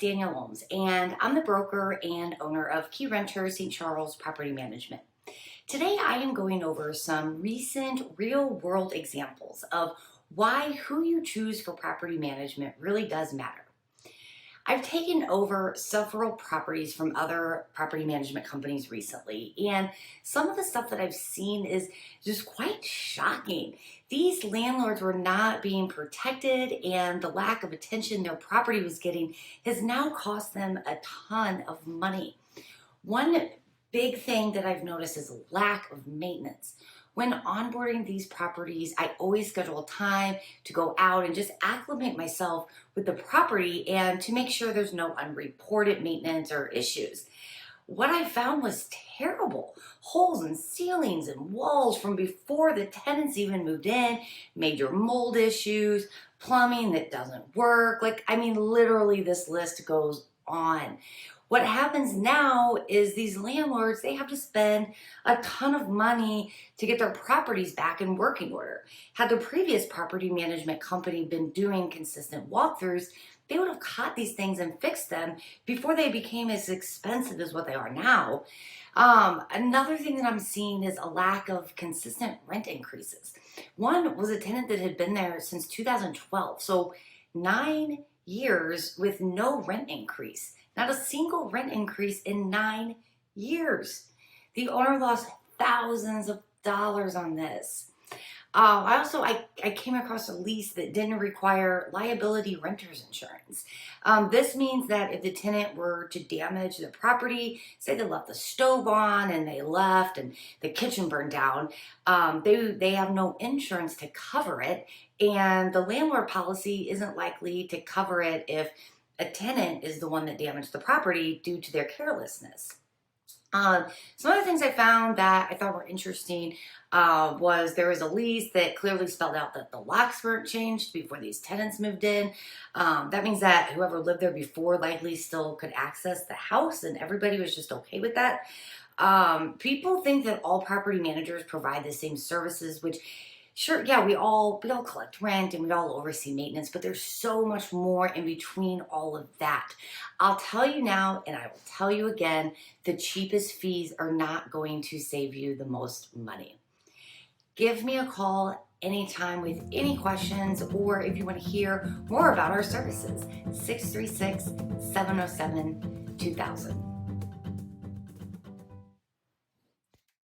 Danielle Holmes, and I'm the broker and owner of Keyrenter St. Charles Property Management. Today I am going over some recent real-world examples of why who you choose for property management really does matter. I've taken over several properties from other property management companies recently, and some of the stuff that I've seen is just quite shocking. These landlords were not being protected, and the lack of attention their property was getting has now cost them a ton of money. One big thing that I've noticed is lack of maintenance. When onboarding these properties, I always schedule time to go out and just acclimate myself with the property and to make sure there's no unreported maintenance or issues. What I found was terrible. Holes in ceilings and walls from before the tenants even moved in, major mold issues, plumbing that doesn't work. Literally this list goes on. What happens now is these landlords, they have to spend a ton of money to get their properties back in working order. Had the previous property management company been doing consistent walkthroughs, they would have caught these things and fixed them before they became as expensive as what they are now. Another thing that I'm seeing is a lack of consistent rent increases. One was a tenant that had been there since 2012, so 9 years with no rent increase. Not a single rent increase in 9 years. The owner lost thousands of dollars on this. I came across a lease that didn't require liability renter's insurance. This means that if the tenant were to damage the property, say they left the stove on and they left and the kitchen burned down, they have no insurance to cover it, and the landlord policy isn't likely to cover it if a tenant is the one that damaged the property due to their carelessness. Some of the things I found that I thought were interesting was there was a lease that clearly spelled out that the locks weren't changed before these tenants moved in. That means that whoever lived there before likely still could access the house, and everybody was just okay with that. People think that all property managers provide the same services, which sure, yeah, we all collect rent and we all oversee maintenance, but there's so much more in between all of that. I'll tell you now, and I will tell you again, the cheapest fees are not going to save you the most money. Give me a call anytime with any questions, or if you want to hear more about our services, 636-707-2000.